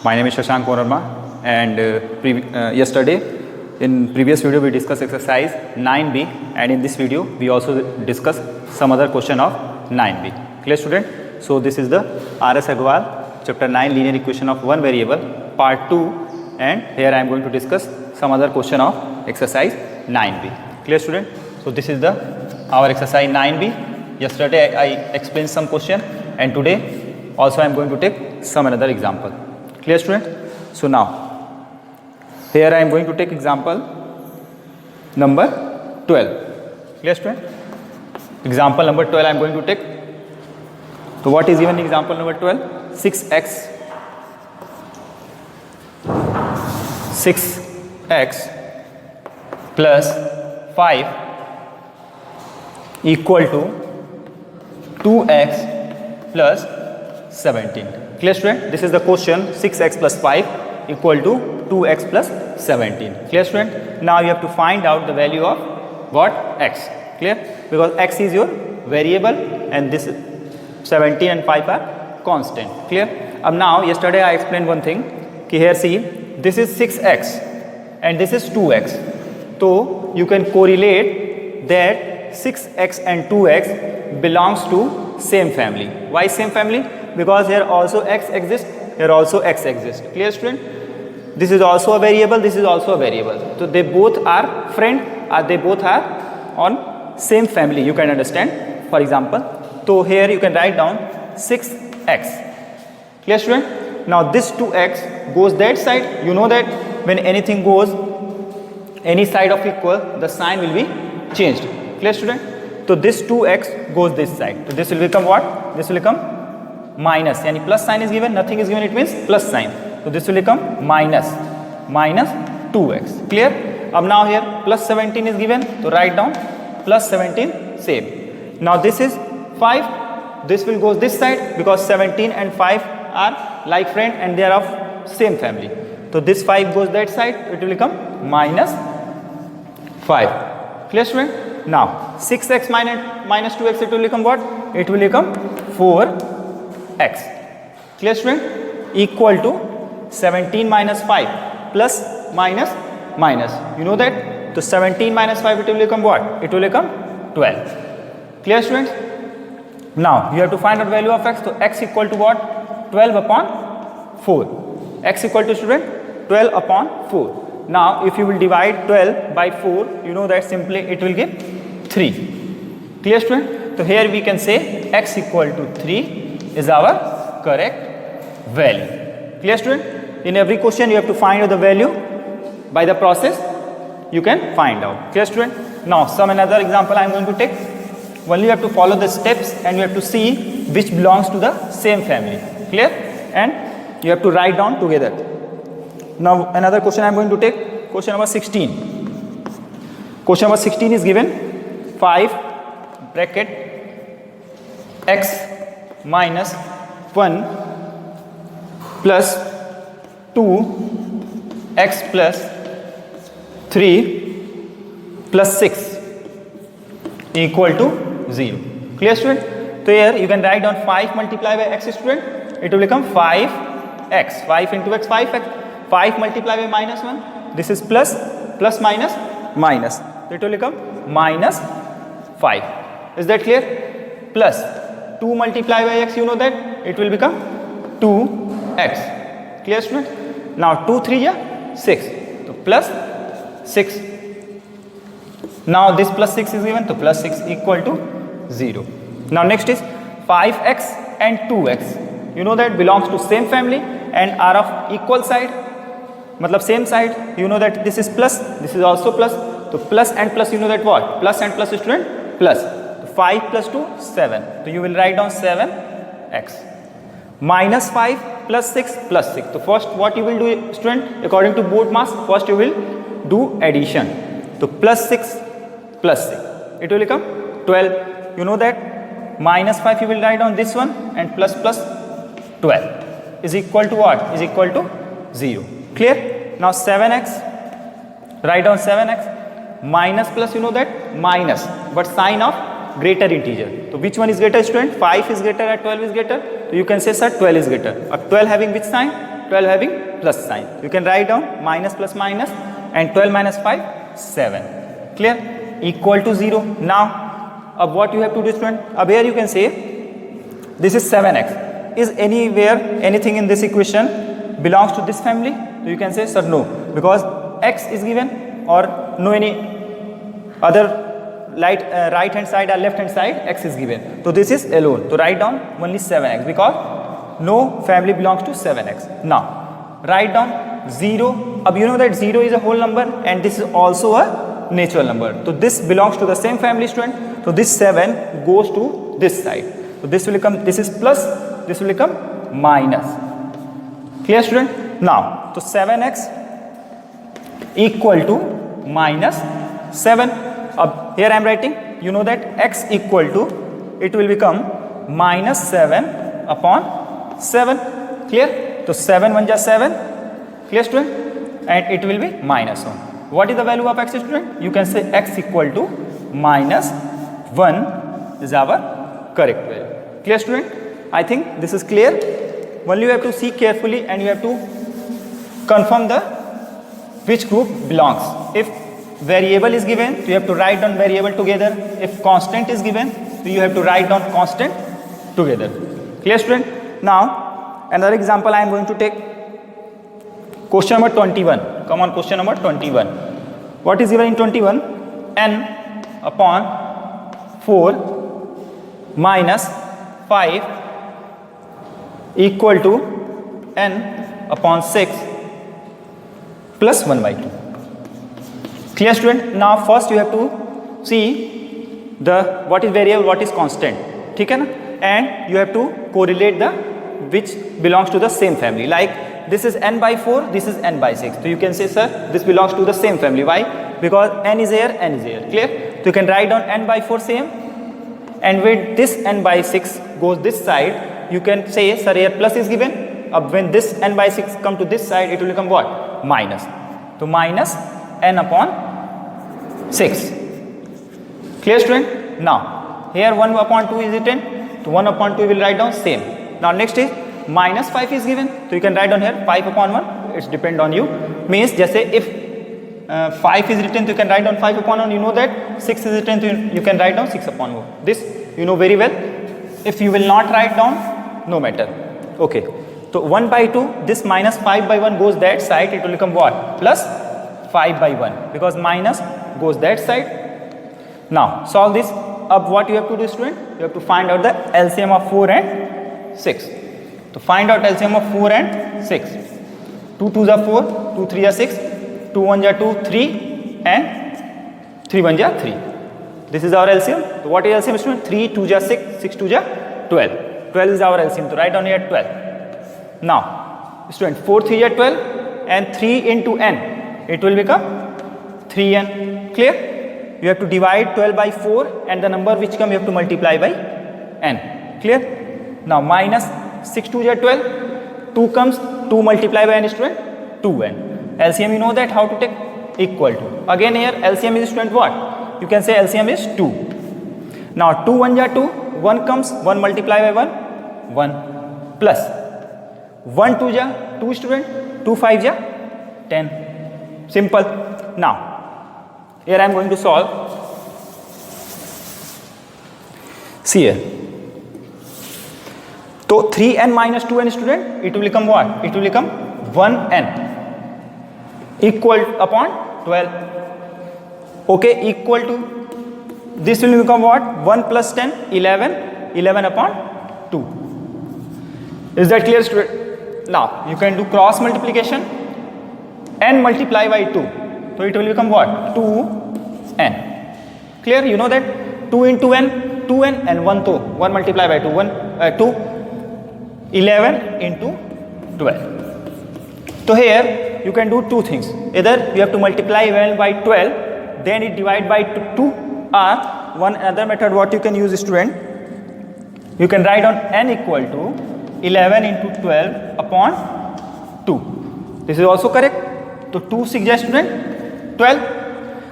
My name is Shashank Monarma, and yesterday in previous video we discussed exercise 9b, and in this video we also discuss some other question of 9b. Clear student? So this is the R.S. Agrawal chapter 9 linear equation of one variable part 2, and here I am going to discuss some other question of exercise 9b. Clear student? So this is the our exercise 9b. Yesterday I explained some question, and today also I am going to take some another example. Clear student? So now here I am going to take example number 12. Clear student? Example number 12 I am going to take. So what is given in example number 12? 6x plus 5 equal to 2x plus 17. Clear student? This is the question. 6x plus 5 equal to 2x plus 17. Clear student? Now you have to find out the value of what? X. Clear? Because x is your variable and this 17 and 5 are constant. Clear? Now yesterday I explained one thing. Here see, this is 6x and this is 2x. So you can correlate that 6x and 2x belongs to same family. Why same family? Because here also x exists, here also x exists. Clear student? This is also a variable, this is also a variable. So they both are friend, or they both are on same family, you can understand. For example, so here you can write down 6x. Clear student? Now this 2x goes that side. You know that when anything goes any side of equal, the sign will be changed. Clear student? So this 2x goes this side. So this will become what? This will become minus. Yani plus sign is given, nothing is given, it means plus sign. So this will become minus 2x. Clear? Now here plus 17 is given. So write down plus 17 same. Now this is 5. This will go this side because 17 and 5 are like friend and they are of same family. So this 5 goes that side. It will become minus 5. Clear student? Now 6x minus 2x, it will become what? It will become 4x. Clear student? Equal to 17 minus 5 plus minus minus. You know that? So 17 minus 5, it will become what? It will become 12. Clear students? Now you have to find out value of x. So x equal to what? 12 upon 4. X equal to student 12 upon 4. Now if you will divide 12 by 4, you know that simply it will give 3. Clear student? So here we can say x equal to 3 is our correct value. Clear student? In every question you have to find out the value. By the process you can find out. Clear student? Now some another example I am going to take. Only you have to follow the steps and you have to see which belongs to the same family. Clear? And you have to write down together. Now another question I am going to take. Question number 16. Question number 16 is given 5 bracket x minus 1 plus 2 x plus 3 plus 6 equal to 0. Clear student? So here you can write down 5 multiplied by x student. It will become 5x. 5 into x, 5x. 5 multiplied by minus 1. This is plus, plus minus, minus. So it will become minus 5. Is that clear? Plus 2 multiplied by x, you know that it will become 2x. Clear student? Now 2 3 yeah 6. So plus 6. Now this plus 6 is given, so plus 6 equal to 0. Now next is 5x and 2x. You know that belongs to same family and are of equal side. Matlab same side. You know that this is plus, this is also plus. So plus and plus, you know that what? Plus and plus student? Plus. So 5 plus 2, 7. So you will write down 7x. Minus 5 plus 6 plus 6. So first what you will do student? According to board mass, first you will do addition. So plus 6 plus 6. It will become 12. You know that? Minus 5 you will write down this one and plus plus 12 is equal to what? Is equal to 0. Clear? Now 7x. Write down 7x. Minus plus, you know that? Minus. But sign of greater integer. So which one is greater student? 5 is greater or 12 is greater? So you can say sir 12 is greater. 12 having which sign? 12 having plus sign. You can write down minus plus minus, and 12 minus 5, 7. Clear? Equal to 0. Now, what you have to do, student? Here you can say this is 7x. Is anywhere anything in this equation belongs to this family? So you can say sir no, because x is given, or no any other right hand side or left hand side x is given. So this is alone. So write down only 7x, because no family belongs to 7x. Now write down 0. You know that 0 is a whole number, and this is also a natural number. So this belongs to the same family, student. So this 7 goes to this side. So this will become, this is plus, this will become minus. Clear, student? Now, so 7x equal to minus 7. Here I am writing, you know that x equal to, it will become minus 7 upon 7. Clear? So 7 1 ja 7. Clear, student? And it will be minus 1. What is the value of x, student? You can say x equal to minus 1 is our correct value. Clear, student? I think this is clear. Only you have to see carefully, and you have to confirm the which group belongs. If variable is given, so you have to write down variable together. If constant is given, so you have to write down constant together. Clear, student? Now another example I am going to take. Question number 21. Come on, question number 21. What is given in 21? N upon 4 minus 5 equal to n upon 6 plus 1 by 2. Clear, student? Now first you have to see the what is variable, what is constant. ठीक है ना? And you have to correlate the which belongs to the same family. Like this is n by 4, this is n by 6. So you can say, sir, this belongs to the same family. Why? Because n is here, n is here. Clear? So you can write down n by 4 same, and with this n by 6 goes this side, you can say, sir, here plus is given. When this n by 6 come to this side, it will become what? Minus. So minus n upon 6. Clear, student? Now here 1 upon 2 is written, so 1 upon 2 will write down same. Now next is minus 5 is given, so you can write down here 5 upon 1. It's depend on you. Means just say if 5 is written, so you can write down 5 upon 1. You know that 6 is written, so you can write down 6 upon 1. This you know very well. If you will not write down, no matter. Okay. So 1 by 2, this minus 5 by 1 goes that side, it will become what? Plus 5 by 1, because minus goes that side. Now solve this. What you have to do, student? You have to find out the LCM of 4 and 6. To find out LCM of 4 and 6. 2 2s are 4, 2 3 are 6, 2 1s are 2, 3, and 3 1s are 3. This is our LCM. So what is LCM, student? 3 2s are 6, 6 2s are 12. 12 is our LCM. So write down here 12. Now, student, 4 3 are 12, and 3 into n, it will become 3n. Clear? You have to divide 12 by 4, and the number which come you have to multiply by n. Clear? Now minus 6 2 are 12, 2 comes, 2 multiply by n, student, 2n. LCM you know that how to take? Equal to. Again here LCM is, student, what? You can say LCM is 2. Now 2 1 are 2, 1 comes, 1 multiply by 1, 1 plus 1 2 ja 2, student, 2 5 ja 10. Simple. Now here I am going to solve. See here. So 3n minus 2n, student, it will become what? It will become 1n equal upon 12. Okay, equal to, this will become what? 1 plus 10, 11, 11 upon 2. Is that clear, student? Now you can do cross multiplication. N multiply by 2. So it will become what? 2n. Clear? You know that 2 into n, 2n, and 1 to 1 multiply by 2, 2, 11 into 12. So here you can do two things. Either you have to multiply 11 by 12, then it divide by 2, or one other method what you can use, student, you can write down n equal to 11 into 12 upon 2. This is also correct. So 2 6 ja, student, 12.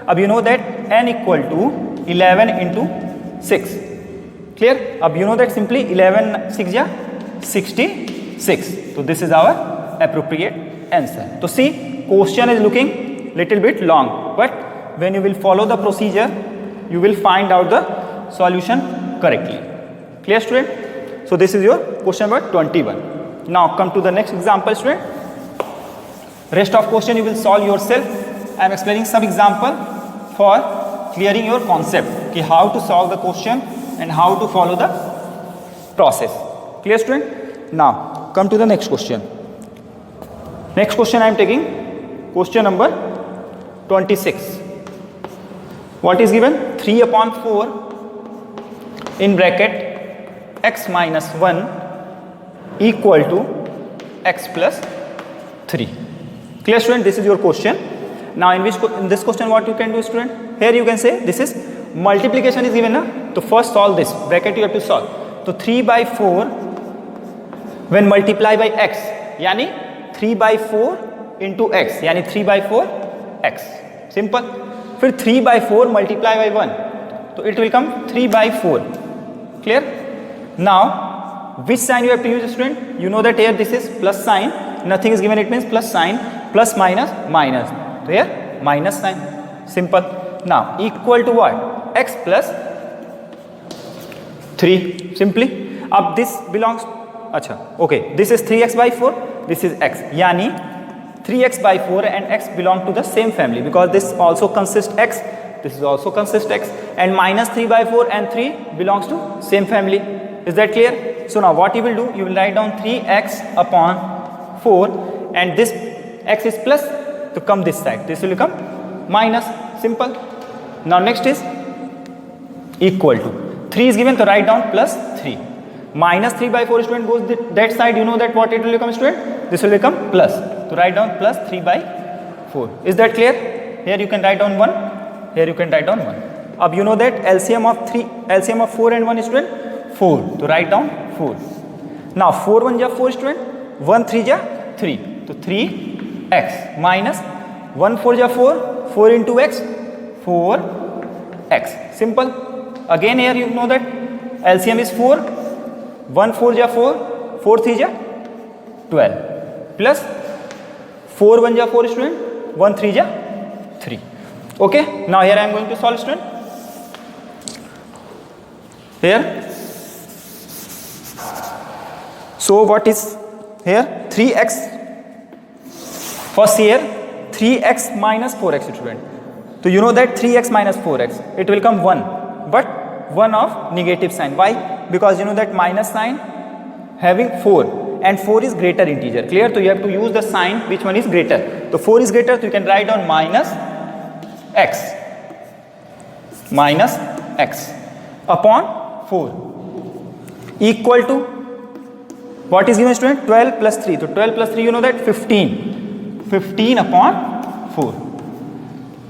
Ab you know that n equal to 11 into 6. Clear? Ab you know that simply 11 6 ja 66. So this is our appropriate answer. So see, question is looking little bit long, but when you will follow the procedure, you will find out the solution correctly. Clear, student? So this is your question number 21. Now come to the next example, student. Rest of question you will solve yourself. I am explaining some example for clearing your concept ki how to solve the question and how to follow the process. Clear, student? Now come to the next question. Next question I am taking question number 26. What is given? 3 upon 4 in bracket x minus 1 equal to x plus 3. Clear, student? This is your question. Now in this question what you can do, student? Here you can say this is multiplication is given na? So first solve this bracket you have to solve. So 3 by 4 when multiply by x yani 3 by 4 into x yani 3 by 4 x. Simple. फिर 3 by 4 multiply by 1 so it will come 3 by 4. Clear? Now which sign you have to use, student? You know that here this is plus sign, nothing is given, it means plus sign, plus minus minus, so here minus sign. Simple. Now equal to what? X plus 3. Simply अब this belongs अच्छा okay, this is 3x by 4, this is x yani 3x by 4 and x belong to the same family because this also consists x, this is also consists x, and minus 3 by 4 and 3 belongs to same family. Is that clear? So now what you will do, you will write down 3x upon 4 and this x is plus to come this side, this will become minus. Simple. Now next is equal to 3 is given, to write down plus 3. Minus 3 by 4, student, goes that side, you know that what it will become, student? This will become plus. To write down plus 3 by 4. Is that clear? Here you can write down 1, here you can write down 1. Ab you know that LCM of 4 and 1 is, student? 4. To write down 4. Now 4 1 ja 4, student. 1 3 ja 3. So 3x minus 1 4 ja 4. 4 into x 4x. Simple. Again here you know that LCM is 4. 1 4 ja 4. 4 3 ja 12 plus 4 1 ja 4, student. 1 3 ja 3. Okay. Now here I am going to solve, student. Here. So what is here? 3x. First here 3x minus 4x, student. So you know that 3x minus 4x, it will come 1, but 1 of negative sign. Why? Because you know that minus sign having 4 and 4 is greater integer. Clear? So you have to use the sign which one is greater. So 4 is greater, so you can write down minus x upon 4 equal to what is given, student? 12 plus 3. So 12 plus 3, you know that 15 upon 4.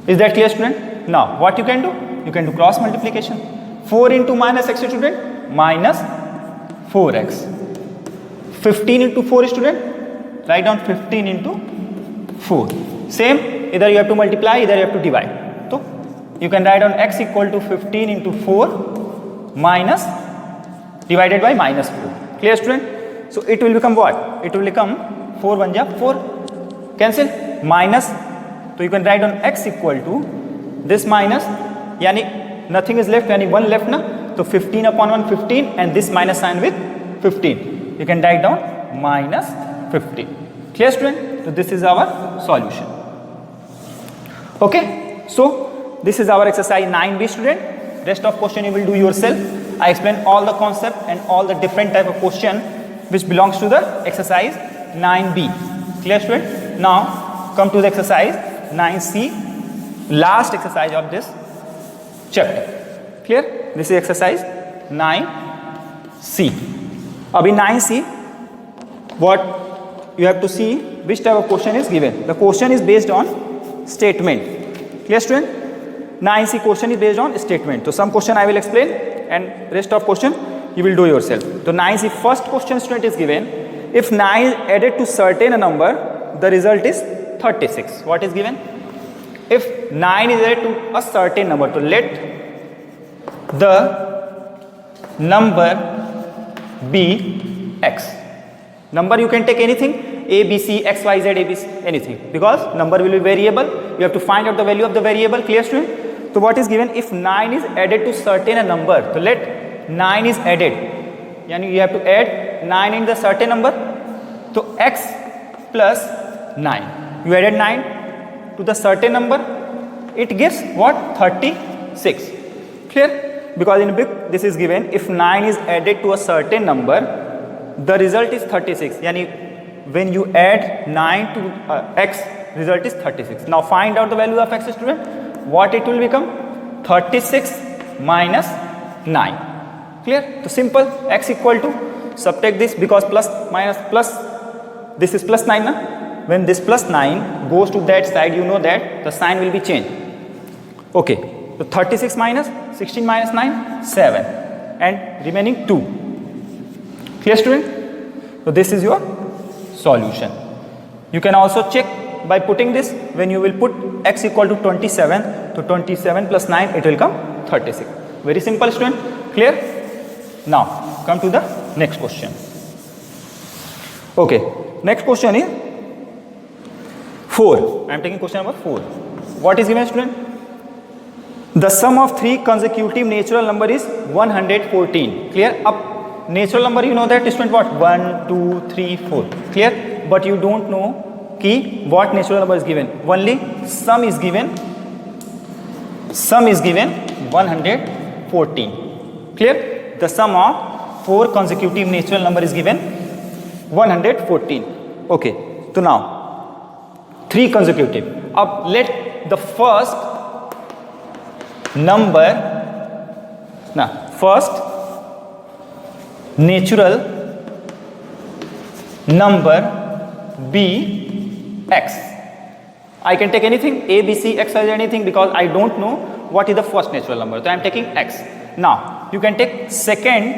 Is that clear, student? Now what you can do? You can do cross multiplication. 4 into minus x, student, minus 4x. 15 into 4, student, write down 15 into 4. Same, either you have to multiply, either you have to divide. So you can write down x equal to 15 into 4 minus divided by minus 4. Clear, student? So it will become what? It will become 4 1 ja 4. Cancel. Minus. So you can write down x equal to this minus, yani nothing is left, yani 1 left na. So 15 upon 1 15 and this minus sign with 15. You can write down minus 15. Clear, student? So this is our solution. Okay. So this is our exercise 9b, student. Rest of question you will do yourself. I explained all the concept and all the different type of question which belongs to the exercise 9b. Clear, student? Now come to the exercise 9c, last exercise of this chapter. Clear? This is exercise 9c. Abhi 9c, what you have to see which type of question is given. The question is based on statement. Clear, student? 9c question is based on statement. So some question I will explain and rest of question you will do yourself. So 9c first question, student, is given. If 9 is added to certain number, the result is 36. What is given? If 9 is added to a certain number, so let the number be x. Number you can take anything. A, B, C, X, Y, Z, A, B, C, anything, because number will be variable. You have to find out the value of the variable. Clear, student? So what is given? If 9 is added to certain a number, so let 9 is added, yani you have to add 9 in the certain number. So X plus 9, you added 9 to the certain number, it gives what? 36. Clear? Because in big this is given, if 9 is added to a certain number, the result is 36. Yani when you add 9 to X, result is 36. Now find out the value of X, student. What it will become? 36 minus 9. Clear? So simple. X equal to, subtract this, because plus minus plus, this is plus 9 na? When this plus 9 goes to that side, you know that the sign will be changed. Okay, so 36 minus 16 minus 9, 7, and remaining 2. Clear, student? So this is your solution. You can also check by putting this. When you will put X equal to 27, so 27 plus 9, it will come 36. Very simple, student. Clear? Now come to the next question. Okay, next question is 4. I am taking question number 4. What is given, student? The sum of 3 consecutive natural number is 114. Clear? Up natural number, you know that, student, what? 1, 2, 3, 4. Clear? But you don't know ki what natural number is given. Only sum is given. Sum is given 114. Clear? The sum of 4 consecutive natural number is given 114. Okay. So now 3 consecutive. Up let the first number, first natural number be X. I can take anything, A, B, C, X, Y, Z, anything, because I don't know what is the first natural number. So I am taking X. Now you can take second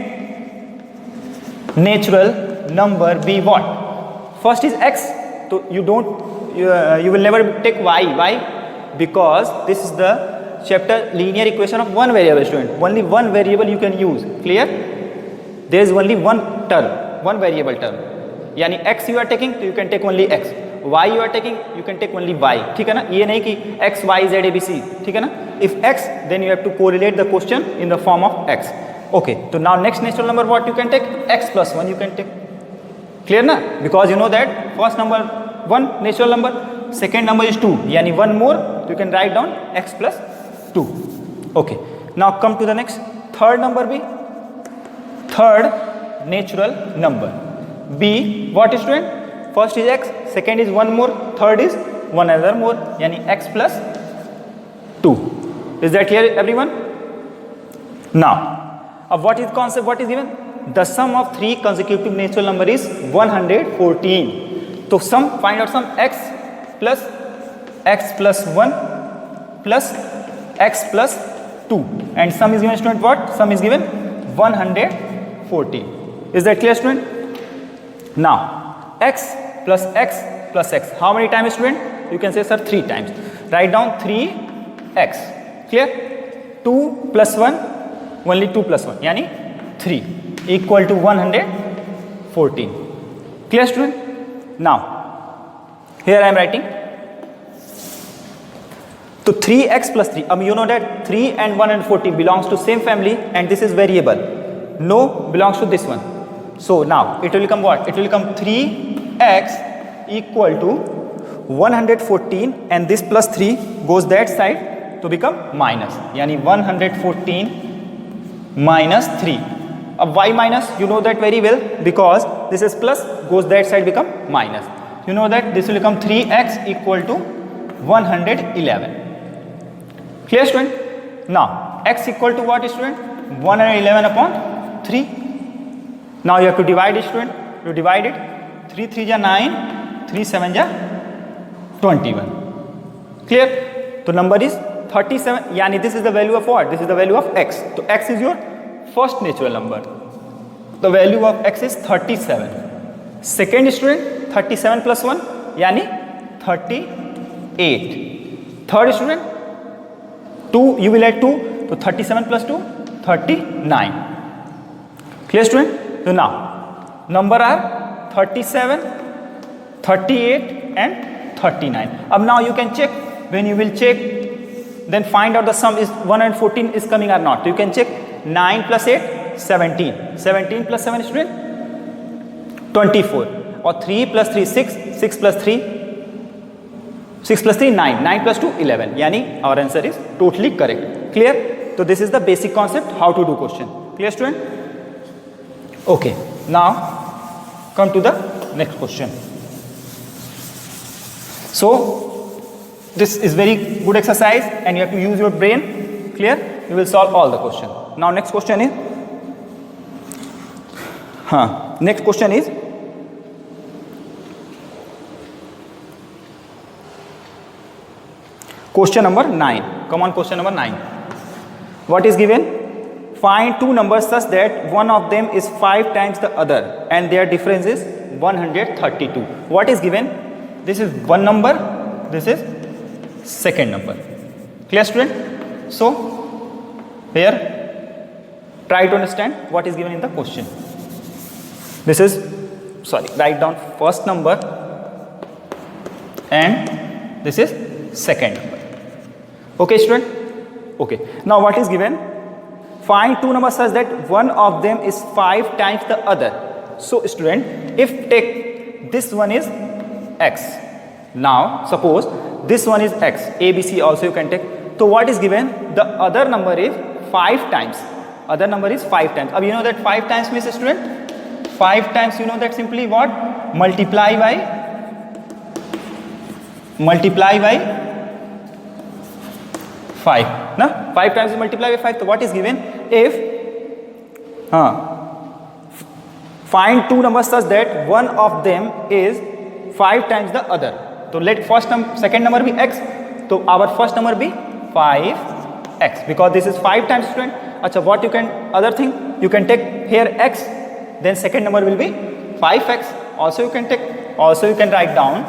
natural number be what? First is X. So you will never take Y. Why? Because this is the chapter linear equation of one variable, student. Only one variable you can use. Clear? There is only one term, one variable term. Yani X you are taking, so you can take only X. Y you are taking, you can take only Y. ठीक है ना? ये नहीं कि X, Y, Z, A, B, C. ठीक है ना? If X, then you have to correlate the question in the form of X. Okay. So now next natural number, what you can take? X plus 1 you can take. Clear na? Because you know that first number 1 natural number, second number is 2. Yani one more, you can write down X plus 2. Okay. Now come to the next. Third number be third natural number. B, what is, student? First is X, second is one more, third is one another more, yani X plus 2. Is that clear, everyone? Now, what is concept? What is given? The sum of 3 consecutive natural number is 114. So sum, find out sum. X plus 1 plus X plus 2, and sum is given, student, what? Sum is given 114. Is that clear, student? Now X plus X plus X, how many times, student? You can say, sir, 3 times. Write down 3x. Clear? 2 plus 1, only 2 plus 1, yani 3, equal to 114. Clear, student? Now here I am writing, so 3x plus 3. You know that 3 and 114 belongs to same family, and this is variable. No belongs to this one. So now it will become what? It will become 3x equal to 114, and this plus 3 goes that side to become minus. Yani 114 minus 3. Why minus? You know that very well, because this is plus, goes that side, become minus. You know that this will become 3x equal to 111. Clear, student? Now x equal to what, student? 111 upon 3. Now you have to divide it, student. You divide it. 3 3 ja 9, 3 7 ja 21. Clear? So number is 37. Yani this is the value of what? This is the value of x. So x is your first natural number. The value of x is 37. Second, student, 37 plus 1, yani 38. Third, student, 2, you will add 2. So 37 plus 2, 39. Clear, student? So now number are 37 38 and 39. Now you can check. When you will check, then find out the sum is 114 is coming or not. So you can check 9 plus 8, 17. 17 plus 7 student, 24. Or 3 plus 3, 6. 6 plus 3, 6 plus 3, 9. 9 plus 2, 11. Yani our answer is totally correct. Clear? So this is the basic concept how to do question. Clear student? Okay. Now come to the next question. So this is very good exercise and you have to use your brain. Clear? You will solve all the question. Now next question is next question is question number 9. Come on, question number 9. What is given? Find two numbers such that one of them is 5 times the other and their difference is 132. What is given? This is one number, this is second number. Clear student? So here try to understand what is given in the question. This is, write down first number and this is second number. Okay student? Okay. Now what is given? Find two numbers such that one of them is 5 times the other. So student, if take this one is x. Now suppose this one is x, a, b, c also you can take. So what is given? The other number is 5 times. Other number is 5 times. You know that 5 times means student? 5 times you know that simply what? Multiply by 5. No? 5 times you multiply by 5. So what is given? If find two numbers such that one of them is 5 times the other. So let second number be x. So our first number be 5x because this is 5 times student. Acha, what you can other thing? You can take here x, then second number will be 5x. Also you can take. Also you can write down.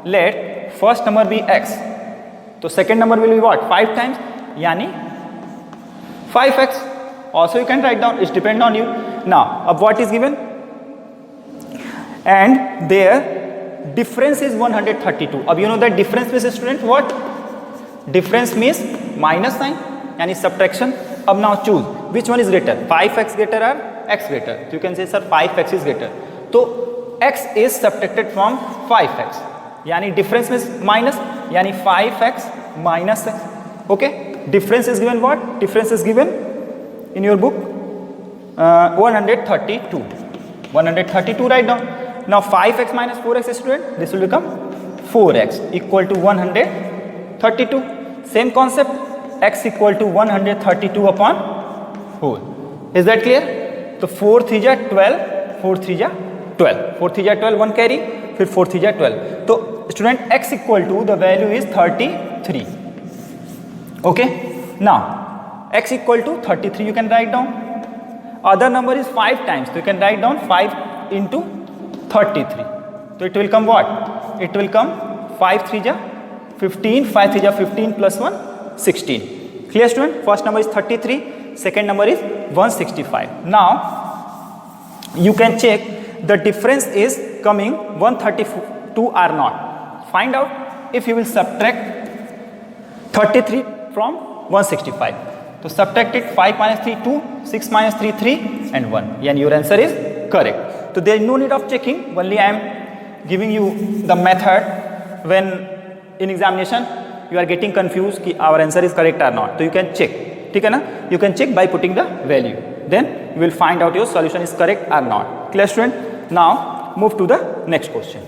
Let first number be x. So second number will be what? 5 times. Yani 5x. Also you can write down. It depends on you. Now, what is given? And their difference is 132. You know that difference means student what? Difference means minus sign, yani subtraction. Now choose which one is greater, 5x greater or x greater. So you can say sir 5x is greater. So x is subtracted from 5x. Yani difference means minus, yani 5x minus x. Okay. Difference is given what? Difference is given in your book 132. 132 write down. Now 5x minus 4x student, this will become 4x equal to 132. Same concept, x equal to 132 upon 4. Is that clear? So 4 3 ja 12, 4 3 ja 12. 4 3 ja 12, 1 carry, फिर 4 3 ja 12. So student x equal to the value is 33. Okay. Now x equal to 33 you can write down. Other number is 5 times. So you can write down 5 into 33. So it will come what? It will come 5 3 ja 15, 5 3 ja 15 plus 1, 16. Clear student? First number is 33, second number is 165. Now you can check the difference is coming 132 or not. Find out if you will subtract 33 from 165. So subtract it, 5 minus 3 2, 6 minus 3 3 and 1. And your answer is correct. So there is no need of checking, only I am giving you the method when in examination you are getting confused कि our answer is correct or not. So you can check, ठीक है ना? You can check by putting the value. Then you will find out your solution is correct or not. Clear student? Now move to the next question.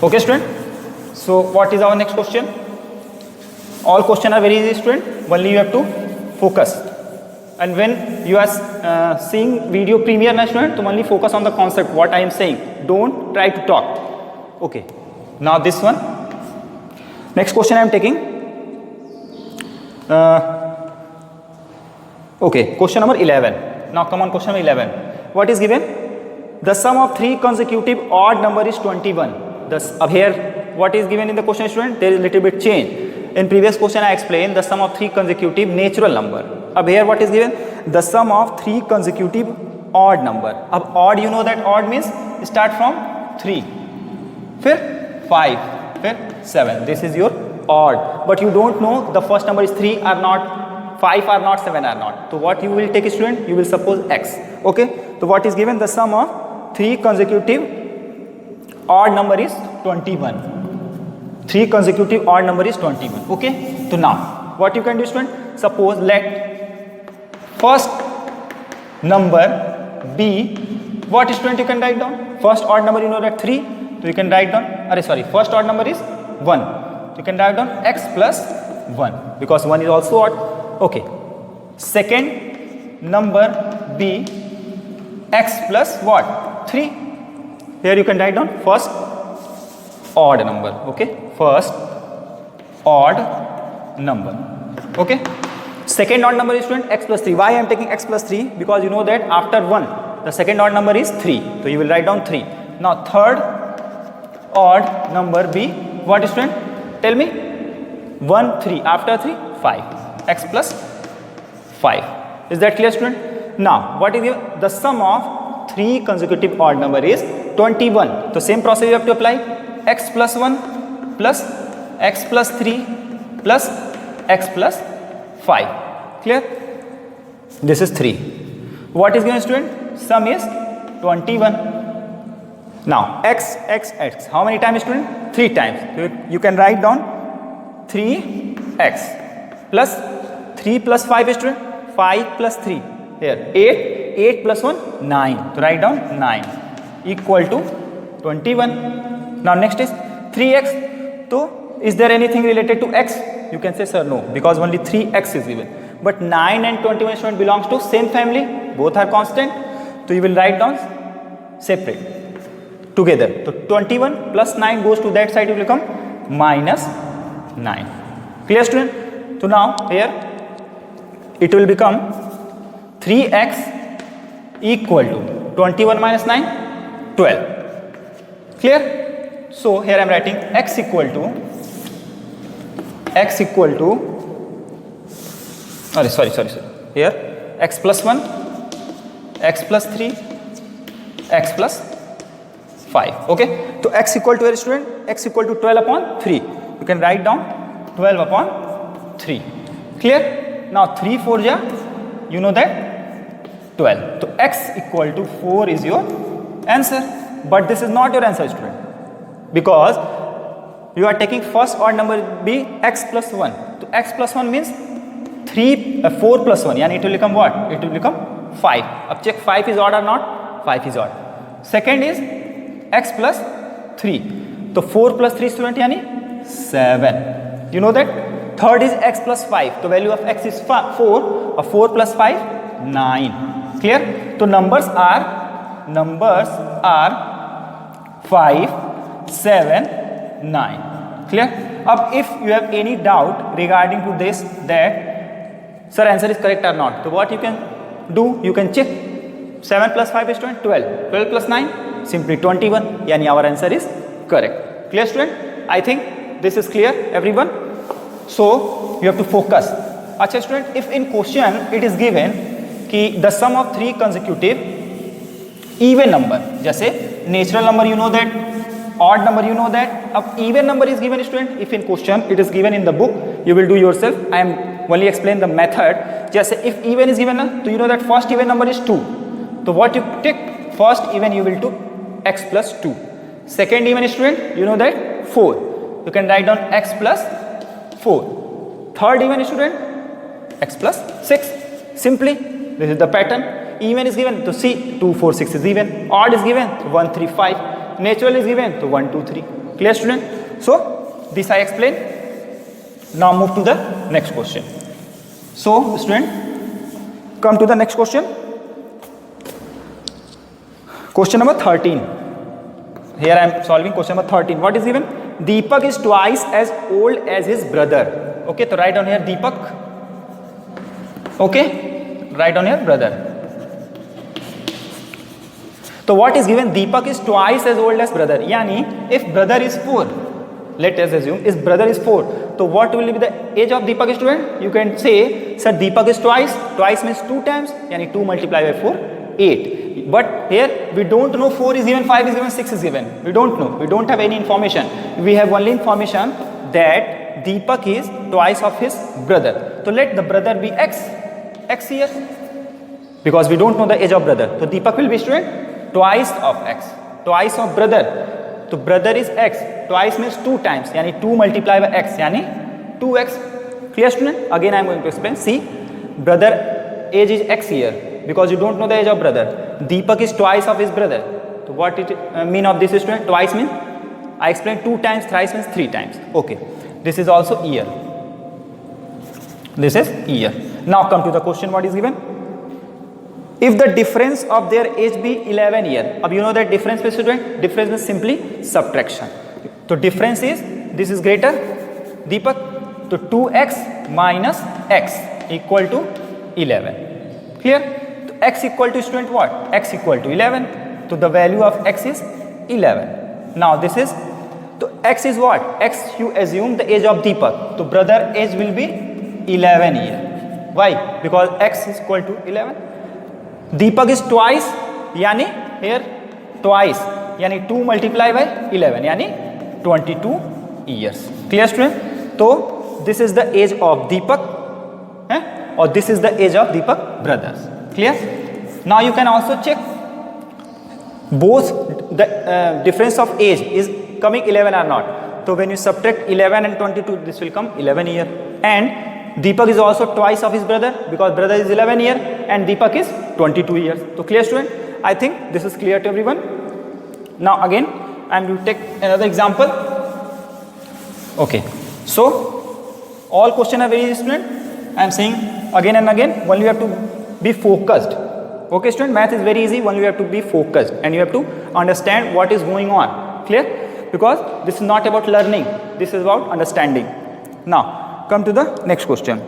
Okay student? So what is our next question? All questions are very easy student. Only you have to focus. And when you are seeing video premiere na student, to only focus on the concept what I am saying. Don't try to talk. Okay. Now this one. Next question I am taking. Okay. Question number 11. Now come on, question number 11. What is given? The sum of 3 consecutive odd number is 21. Up here, what is given in the question student? There is a little bit change. In previous question I explained the sum of 3 consecutive natural number. Up here what is given? The sum of 3 consecutive odd number. Ab odd, you know that odd means start from 3. फिर 5, फिर 7. This is your odd, but you don't know the first number is 3 or not, 5 or not, 7 or not. So what you will take, student? You will suppose x. Okay. So what is given? The sum of 3 consecutive odd number is 21. 3 consecutive odd number is 21. Okay. So now what you can do, student? Suppose let first number be what, student? You can write down first odd number, you know that 3, so you can write down, first odd number is 1, you can write down x plus 1 because 1 is also odd. Okay. Second number be x plus what, 3. Here you can write down first odd number. Okay, first odd number. Okay. Second odd number is, student, x plus 3. Why I am taking x plus 3? Because you know that after 1 the second odd number is 3, so you will write down 3. Now third odd number be what, student? Tell me. 1 3, after 3 5, x plus 5. Is that clear, student? Now what is the sum of 3 consecutive odd number is 21. So same process you have to apply. X plus 1 plus x plus 3 plus x plus 5. Clear? This is 3. What is given, student? Sum is 21. Now x x x, how many times, student? 3 times. So you can write down 3x plus 3 plus 5 is, student? 5 plus 3 here 8, 8 plus 1 9. So write down 9 equal to 21. Now next is 3x. So is there anything related to x? You can say, sir, no, because only 3x is given. But 9 and 21, student, belongs to same family. Both are constant. So you will write down separate together. So 21 plus 9 goes to that side, it will become minus 9. Clear, student? So now here it will become 3x equal to 21 minus 9, 12. Clear? So here I am writing x equal to sorry here x plus 1, x plus 3, x plus 5. Okay. So x equal to, student, x equal to 12 upon 3. You can write down 12 upon 3. Clear? Now 3 4 ja, you know that 12. So x equal to 4 is your answer. But this is not your answer, student, because you are taking first odd number be x plus 1. So x plus 1 means 4 plus 1, yani it will become what? It will become 5. Ab check 5 is odd or not? 5 is odd. Second is x plus 3. So 4 plus 3, student, yani 7. You know that? Third is x plus 5. The value of x is 4. 4 plus 5, 9. Clear? So numbers are 5, 7, 9. Clear? अब if you have any doubt regarding to this, that sir answer is correct or not, so what you can do, you can check 7 plus 5 is 12, 12 plus 9 simply 21, yani our answer is correct. Clear, student? I think this is clear, everyone. So you have to focus. Acha, student, if in question it is given कि the sum of 3 consecutive even number, जैसे natural number you know that, odd number you know that, अब even number is given, student, if in question it is given in the book, you will do yourself. I am only explain the method. जैसे if even is given, तो you know that first even number is 2. So what you take, first even you will do x plus 2. Second even, student, you know that 4. You can write down x plus 4. Third even, student, x plus 6. Simply, this is the pattern. Even is given, so see 2 4 6 is even. Odd is given, so 1 3 5. Natural is given, so 1 2 3. Clear, student? So this I explained. Now move to the next question. So student, come to the next question. Question number 13. Here I am solving question number 13. What is given? Deepak is twice as old as his brother. Okay, so write down here Deepak. Okay, write down here brother. So what is given? Deepak is twice as old as brother. Yani if brother is 4, let us assume if brother is 4, so what will be the age of Deepak, student? You can say, sir, Deepak is twice. Twice means 2 times. Yani 2 multiplied by 4, 8. But here we don't know 4 is given, 5 is given, 6 is given. We don't know. We don't have any information. We have only information that Deepak is twice of his brother. So let the brother be x here. Because we don't know the age of brother. So Deepak will be student twice of x. Twice of brother. So brother is x. Twice means 2 times. Yani 2 multiplied by x. Yani 2x. Clear student? Again I am going to explain. See, brother age is x here. Because you don't know the age of brother. Deepak is twice of his brother. So what it mean of this student? Twice means, I explained 2 times, thrice means 3 times. Okay. This is also year. This is year. Now come to the question what is given. If the difference of their age be 11 year. Ab you know that difference means student? Difference means simply subtraction. So difference is, this is greater, Deepak. So 2x minus x equal to 11. Clear? So x equal to student what? X equal to 11. So the value of x is 11. Now this is, so x is what? X you assume the age of Deepak. So brother age will be 11 year. Why? Because x is equal to 11. Deepak is twice, yani here twice, yani 2 multiplied by 11, yani 22 years. Clear student? So this is the age of Deepak, or this is the age of Deepak brothers. Clear? Now you can also check both the difference of age is coming 11 or not. So when you subtract 11 and 22, this will come 11 year. And Deepak is also twice of his brother, because brother is 11 year and Deepak is 22 years. So clear student? I think this is clear to everyone. Now again I am going to take another example. Okay. So all questions are very easy student. I am saying again and again, only you have to be focused. Okay student, math is very easy, only you have to be focused and you have to understand what is going on. Clear? Because this is not about learning, this is about understanding. Now come to the next question.